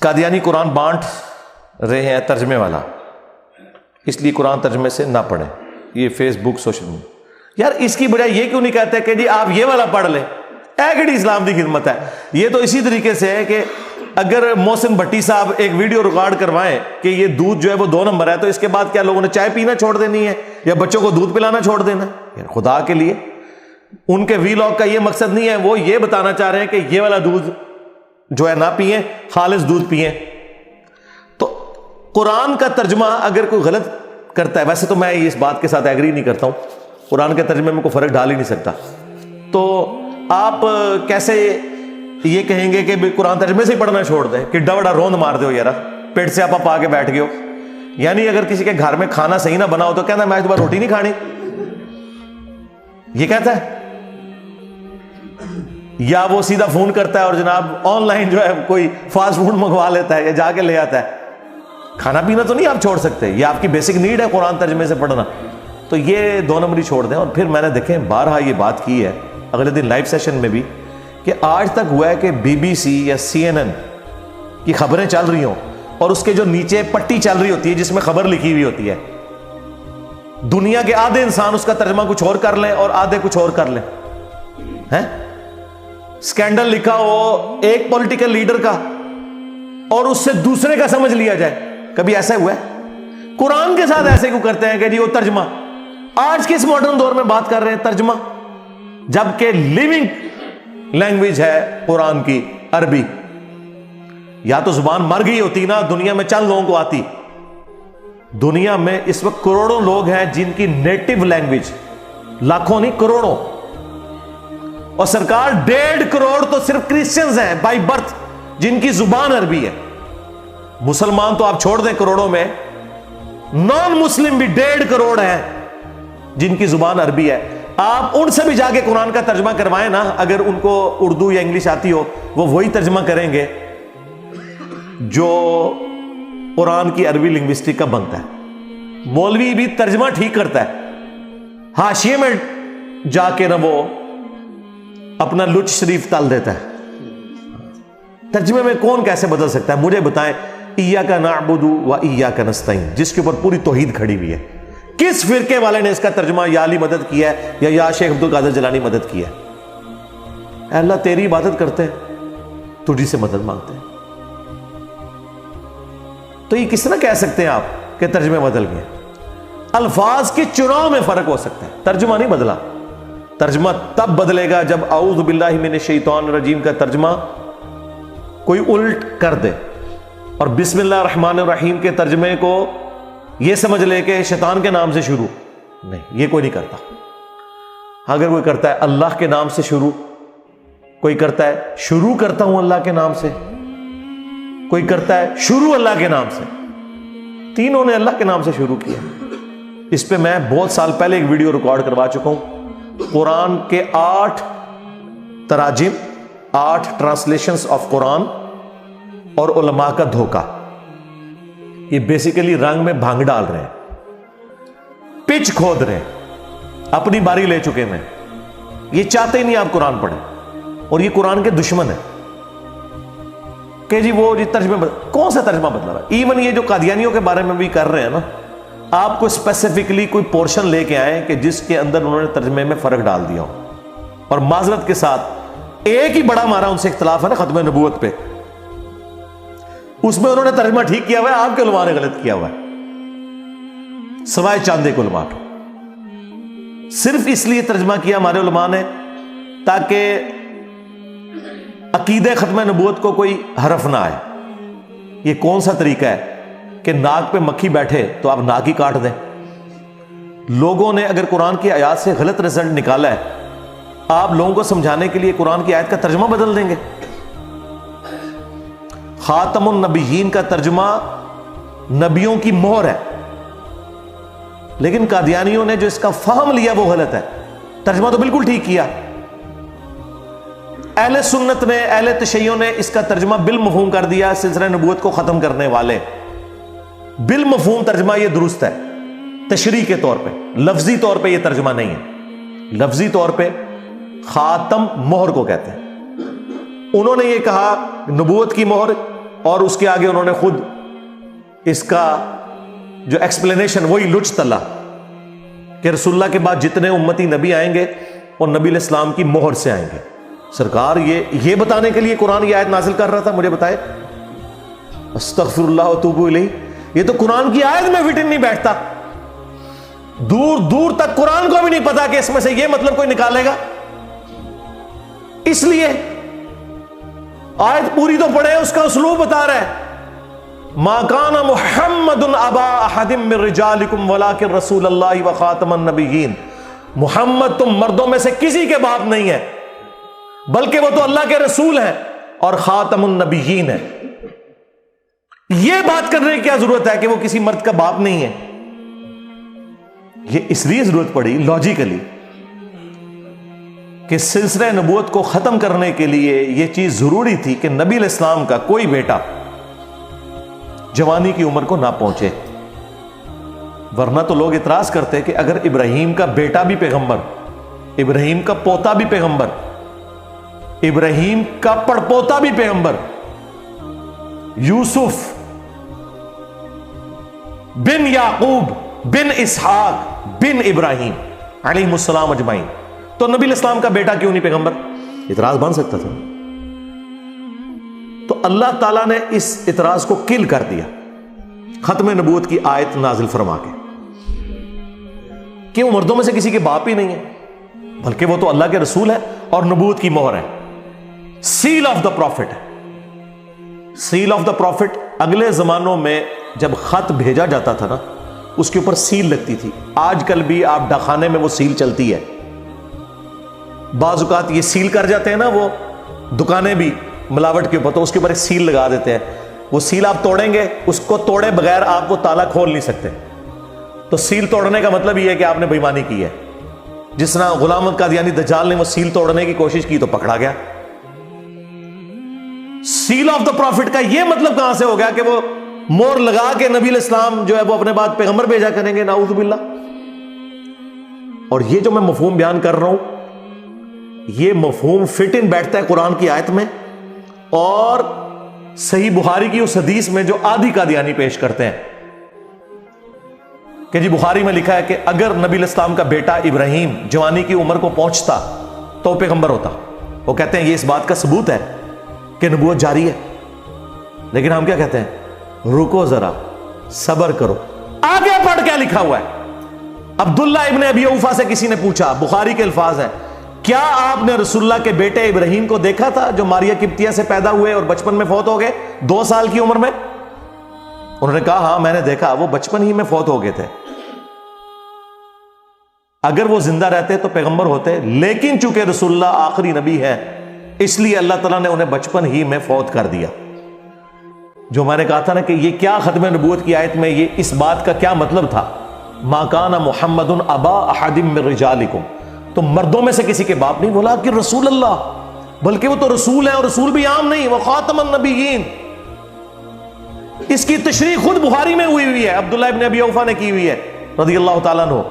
قادیانی قرآن بانٹ رہے ہیں ترجمے والا، اس لیے قرآن ترجمے سے نہ پڑھیں. یہ فیس بک سوشل میڈیا. یار اس کی بجائے یہ کیوں نہیں کہتے کہ جی آپ یہ والا پڑھ لیں؟ ایگڈی اسلام کی خدمت ہے. یہ تو اسی طریقے سے ہے کہ اگر محسن بھٹی صاحب ایک ویڈیو ریکارڈ کروائیں کہ یہ دودھ جو ہے وہ 2 نمبر ہے، تو اس کے بعد کیا لوگوں نے چائے پینا چھوڑ دینی ہے یا بچوں کو دودھ پلانا چھوڑ دینا ہے؟ یار خدا کے لیے، ان کے وی لاگ کا یہ مقصد نہیں ہے. وہ یہ بتانا چاہ رہے ہیں کہ یہ والا دودھ جو ہے نہ پئیں، خالص دودھ پئیں. تو قرآن کا ترجمہ اگر کوئی غلط کرتا ہے، ویسے تو میں اس بات کے ساتھ ایگری نہیں کرتا ہوں، قرآن کے ترجمے میں کوئی فرق ڈال ہی نہیں سکتا، تو آپ کیسے یہ کہیں گے کہ قرآن ترجمے سے ہی پڑھنا چھوڑ دیں؟ کہ بڑا روند مار دو یار، پیٹ سے آپ پا کے بیٹھ گئے ہو. یعنی اگر کسی کے گھر میں کھانا صحیح نہ بنا ہو تو کہنا میں دوبارہ روٹی نہیں کھانی، یہ کہتا ہے. یا وہ سیدھا فون کرتا ہے اور جناب آن لائن جو ہے کوئی فاسٹ فوڈ منگوا لیتا ہے یا جا کے لے آتا ہے. کھانا پینا تو نہیں آپ چھوڑ سکتے، یہ آپ کی بیسک نیڈ ہے قرآن ترجمے سے پڑھنا. تو یہ 2 نمبری چھوڑ دیں. اور پھر میں نے دیکھیں بارہا یہ بات کی ہے اگلے دن لائیو سیشن میں بھی، کہ آج تک ہوا ہے کہ BBC یا CNN کی خبریں چل رہی ہوں اور اس کے جو نیچے پٹی چل رہی ہوتی ہے جس میں خبر لکھی ہوئی ہوتی ہے، دنیا کے آدھے انسان اس کا ترجمہ کچھ اور کر لیں اور آدھے کچھ اور کر لیں. سکینڈل لکھا ہو ایک پولیٹیکل لیڈر کا اور اس سے دوسرے کا سمجھ لیا جائے. کبھی ایسا ہوا ہے؟ قرآن کے ساتھ ایسے کیوں کرتے ہیں کہ جی وہ ترجمہ؟ آج کے اس ماڈرن دور میں بات کر رہے ہیں ترجمہ، جبکہ لیونگ لینگویج ہے قرآن کی عربی. یا تو زبان مر گئی ہوتی نا، دنیا میں چند لوگوں کو آتی. دنیا میں اس وقت کروڑوں لوگ ہیں جن کی نیٹو لینگویج، لاکھوں نہیں کروڑوں، اور سرکار 1.5 کروڑ تو صرف کرسچنز ہیں بائی برتھ جن کی زبان عربی ہے. مسلمان تو آپ چھوڑ دیں کروڑوں میں، نان مسلم بھی 1.5 کروڑ ہیں جن کی زبان عربی ہے. آپ ان سے بھی جا کے قرآن کا ترجمہ کروائیں نا، اگر ان کو اردو یا انگلش آتی ہو وہ وہی ترجمہ کریں گے جو قرآن کی عربی لنگوسٹک کا بنتا ہے. مولوی بھی ترجمہ ٹھیک کرتا ہے، حاشیے میں جا کے نہ وہ اپنا لچ شریف تل دیتا ہے. ترجمے میں کون کیسے بدل سکتا ہے؟ مجھے بتائیں. ایاک نعبد و ایاک نستعین، جس کے اوپر پوری توحید کھڑی ہوئی ہے، کس فرقے والے نے اس کا ترجمہ یا علی مدد کیا ہے یا شیخ عبد القادر جیلانی مدد کیا ہے؟ اے اللہ تیری عبادت کرتے ہیں، تجھی سے مدد مانگتے ہیں. تو یہ کس طرح کہہ سکتے ہیں آپ کہ ترجمے بدل گئے؟ الفاظ کے چناؤ میں فرق ہو سکتا ہے، ترجمہ نہیں بدلا. ترجمہ تب بدلے گا جب اعوذ باللہ من الشیطان الرجیم کا ترجمہ کوئی الٹ کر دے اور بسم اللہ الرحمن الرحیم کے ترجمے کو یہ سمجھ لے کہ شیطان کے نام سے شروع. نہیں، یہ کوئی نہیں کرتا. اگر کوئی کرتا ہے اللہ کے نام سے شروع، کوئی کرتا ہے شروع کرتا ہوں اللہ کے نام سے، کوئی کرتا ہے شروع اللہ کے نام سے، تینوں نے اللہ کے نام سے شروع کیا. اس پہ میں بہت سال پہلے ایک ویڈیو ریکارڈ کروا چکا ہوں. قرآن کے 8 تراجم، 8 ٹرانسلیشنز آف قرآن اور علماء کا دھوکہ. یہ بیسیکلی رنگ میں بھانگ ڈال رہے ہیں، پچ کھود رہے ہیں، اپنی باری لے چکے ہیں. یہ چاہتے ہی نہیں آپ قرآن پڑھیں، اور یہ قرآن کے دشمن ہیں کہ جی وہ ترجمہ کون سا ترجمہ بدلا رہا ہے. ایون یہ جو قادیانیوں کے بارے میں بھی کر رہے ہیں نا، آپ کو اسپیسیفکلی کوئی پورشن لے کے آئیں کہ جس کے اندر انہوں نے ترجمے میں فرق ڈال دیا ہو. اور معذرت کے ساتھ ایک ہی بڑا ہمارا ان سے اختلاف ہے نا ختم نبوت پہ، اس میں انہوں نے ترجمہ ٹھیک کیا ہوا ہے، آپ کے علماء نے غلط کیا ہوا ہے، سوائے چاندے کے علماء کے. صرف اس لیے ترجمہ کیا ہمارے علماء نے تاکہ عقیدہ ختم نبوت کو کوئی حرف نہ آئے. یہ کون سا طریقہ ہے کہ ناک پہ مکھی بیٹھے تو آپ ناک ہی کاٹ دیں؟ لوگوں نے اگر قرآن کی آیات سے غلط رزلٹ نکالا ہے، آپ لوگوں کو سمجھانے کے لیے قرآن کی آیت کا ترجمہ بدل دیں گے؟ خاتم النبیین کا ترجمہ نبیوں کی مہر ہے، لیکن قادیانیوں نے جو اس کا فہم لیا وہ غلط ہے. ترجمہ تو بالکل ٹھیک کیا. اہل سنت نے، اہل تشیع نے اس کا ترجمہ بالمفہوم کر دیا. سلسلہ نبوت کو ختم کرنے والے بالمفہوم ترجمہ یہ درست ہے، تشریح کے طور پہ. لفظی طور پہ یہ ترجمہ نہیں ہے. لفظی طور پہ خاتم مہر کو کہتے ہیں. انہوں نے یہ کہا نبوت کی مہر اور اس کے آگے انہوں نے خود اس کا جو ایکسپلینیشن وہی لچ تلا کہ رسول اللہ کے بعد جتنے امتی نبی آئیں گے اور نبی علیہ السلام کی مہر سے آئیں گے. سرکار یہ بتانے کے لیے قرآن کی آیت نازل کر رہا تھا؟ مجھے بتائے. استغفر اللہ واتوب الیہ. یہ تو قرآن کی آیت میں فٹ نہیں بیٹھتا. دور دور تک قرآن کو بھی نہیں پتا کہ اس میں سے یہ مطلب کوئی نکالے گا. اس لیے آیت پوری تو پڑھے, اس کا اسلوب بتا رہا ہے. ما کان محمد ابا احد من رجالکم ولکن رسول اللہ وخاتم النبیین. محمد تم مردوں میں سے کسی کے باپ نہیں ہے, بلکہ وہ تو اللہ کے رسول ہیں اور خاتم النبیین ہیں. یہ بات کرنے کی کیا ضرورت ہے کہ وہ کسی مرد کا باپ نہیں ہے؟ یہ اس لیے ضرورت پڑی لاجیکلی کہ سلسلہ نبوت کو ختم کرنے کے لیے یہ چیز ضروری تھی کہ نبی علیہ السلام کا کوئی بیٹا جوانی کی عمر کو نہ پہنچے. ورنہ تو لوگ اعتراض کرتے کہ اگر ابراہیم کا بیٹا بھی پیغمبر, ابراہیم کا پوتا بھی پیغمبر, ابراہیم کا پڑپوتا بھی پیغمبر, یوسف بن یعقوب بن اسحاق بن ابراہیم علیہ السلام اجمعین, تو نبی علیہ السلام کا بیٹا کیوں نہیں پیغمبر؟ اعتراض بن سکتا تھا. تو اللہ تعالیٰ نے اس اعتراض کو کل کر دیا ختم نبوت کی آیت نازل فرما کے کہ وہ مردوں میں سے کسی کے باپ ہی نہیں ہے, بلکہ وہ تو اللہ کے رسول ہے اور نبوت کی مہر ہے. Seal of the prophet. Seal of the prophet اگلے زمانوں میں جب خط بھیجا جاتا تھا نا, اس کے اوپر سیل لگتی تھی. آج کل بھی آپ ڈاکخانے میں وہ سیل چلتی ہے. بعض اوقات یہ سیل کر جاتے ہیں نا وہ دکانیں بھی ملاوٹ کے اوپر, تو اس کے اوپر ایک سیل لگا دیتے ہیں. وہ سیل آپ توڑیں گے, اس کو توڑے بغیر آپ وہ تالا کھول نہیں سکتے. تو سیل توڑنے کا مطلب یہ ہے کہ آپ نے بے ایمانی کی ہے. جس طرح غلام احمد قادیانی دجال نے وہ سیل توڑنے کی کوشش کی تو پکڑا گیا. سیل آف دا پروفٹ کا یہ مطلب کہاں سے ہو گیا کہ وہ مور لگا کے نبی علیہ السلام جو ہے وہ اپنے بعد پیغمبر بھیجا کریں گے؟ نعوذ باللہ. اور یہ جو میں مفہوم بیان کر رہا ہوں, یہ مفہوم فٹ ان بیٹھتا ہے قرآن کی آیت میں اور صحیح بخاری کی اس حدیث میں جو آدھی قادیانی پیش کرتے ہیں کہ جی بخاری میں لکھا ہے کہ اگر نبی علیہ السلام کا بیٹا ابراہیم جوانی کی عمر کو پہنچتا تو پیغمبر ہوتا. وہ کہتے ہیں یہ اس بات کا ثبوت ہے کہ نبوت جاری ہے. لیکن ہم کیا کہتے ہیں؟ رکو ذرا, صبر کرو, آگے پڑھ کیا لکھا ہوا ہے. عبداللہ ابن ابی اوفا سے کسی نے پوچھا, بخاری کے الفاظ ہیں, کیا آپ نے رسول اللہ کے بیٹے ابراہیم کو دیکھا تھا جو ماریا قبطیہ سے پیدا ہوئے اور بچپن میں فوت ہو گئے 2 سال کی عمر میں؟ انہوں نے کہا ہاں میں نے دیکھا, وہ بچپن ہی میں فوت ہو گئے تھے. اگر وہ زندہ رہتے تو پیغمبر ہوتے, لیکن چونکہ رسول اللہ آخری نبی ہے اس لیے اللہ تعالیٰ نے انہیں بچپن ہی میں فوت کر دیا. جو میں نے کہا تھا نا کہ یہ کیا ختم نبوت کی آیت میں یہ اس بات کا کیا مطلب تھا؟ ما کان محمد ابا احد من رجالکم, تو مردوں میں سے کسی کے باپ نہیں, بولا کہ رسول اللہ, بلکہ وہ تو رسول ہے اور رسول بھی عام نہیں, وہ خاتم النبیین. اس کی تشریح خود بخاری میں ہوئی ہے, عبداللہ ابن ابی اوفا نے کی ہوئی ہے رضی اللہ تعالیٰ عنہ.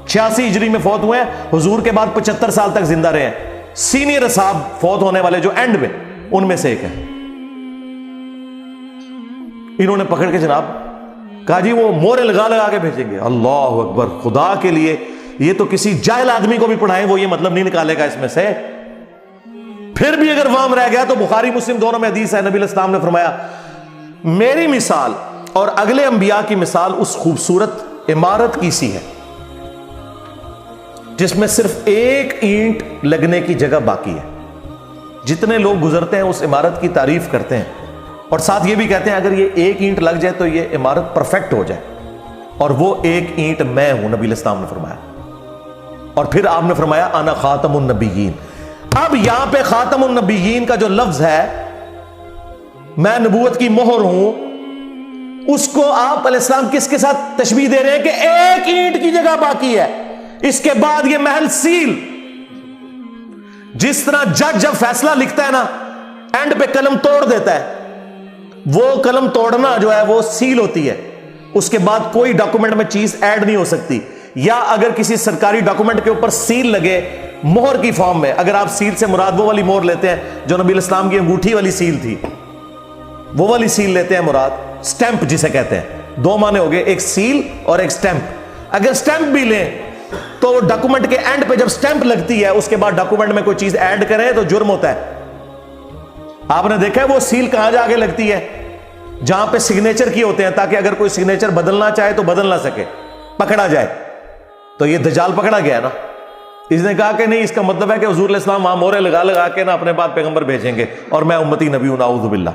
86 ہجری میں فوت ہوئے ہیں, حضور کے بعد 75 سال تک زندہ رہے ہیں. سینئر اصحاب فوت ہونے والے جو اینڈ میں, ان میں سے ایک ہے. انہوں نے پکڑ کے جناب کہا جی وہ مورے لگا لگا کے بھیجیں گے. اللہ اکبر, خدا کے لیے یہ تو کسی جاہل آدمی کو بھی پڑھائیں وہ یہ مطلب نہیں نکالے گا اس میں سے. پھر بھی اگر وام رہ گیا تو بخاری مسلم دونوں میں حدیث ہے, نبی علیہ السلام نے فرمایا میری مثال اور اگلے انبیاء کی مثال اس خوبصورت عمارت کی سی ہے جس میں صرف ایک اینٹ لگنے کی جگہ باقی ہے. جتنے لوگ گزرتے ہیں اس عمارت کی تعریف کرتے ہیں اور ساتھ یہ بھی کہتے ہیں اگر یہ ایک اینٹ لگ جائے تو یہ عمارت پرفیکٹ ہو جائے, اور وہ ایک اینٹ میں ہوں, نبی علیہ السلام نے فرمایا. اور پھر آپ نے فرمایا انا خاتم النبیین. اب یہاں پہ خاتم النبیین کا جو لفظ ہے, میں نبوت کی مہر ہوں, اس کو آپ علیہ السلام کس کے ساتھ تشبیہ دے رہے ہیں کہ ایک اینٹ کی جگہ باقی ہے, اس کے بعد یہ محل سیل. جس طرح جج جب فیصلہ لکھتا ہے نا اینڈ پہ قلم توڑ دیتا ہے, وہ قلم توڑنا جو ہے وہ سیل ہوتی ہے, اس کے بعد کوئی ڈاکومنٹ میں چیز ایڈ نہیں ہو سکتی. یا اگر کسی سرکاری ڈاکومنٹ کے اوپر سیل لگے مہر کی فارم میں, اگر آپ سیل سے مراد وہ والی مہر لیتے ہیں جو نبی علیہ السلام کی انگوٹھی والی سیل تھی, وہ والی سیل لیتے ہیں مراد، سٹیمپ جسے کہتے ہیں. دو معنی ہو گئے، ایک سیل اور ایک سٹیمپ. اگر سٹیمپ بھی لیں تو ڈاکومنٹ کے اینڈ پہ جب سٹیمپ لگتی ہے اس کے بعد ڈاکومنٹ میں کوئی چیز ایڈ کریں تو جرم ہوتا ہے. آپ نے دیکھا ہے وہ سیل کہاں جا کے لگتی ہے؟ جہاں پہ سگنیچر کیے ہوتے ہیں، تاکہ اگر کوئی سگنیچر بدلنا چاہے تو بدل نہ سکے، پکڑا جائے. تو یہ دجال پکڑا گیا نا. اس نے کہا کہ نہیں، اس کا مطلب ہے کہ حضور علیہ السلام وہاں مورے لگا لگا کے نا اپنے بعد پیغمبر بھیجیں گے اور میں امتی نبی ہوں، نعوذ باللہ.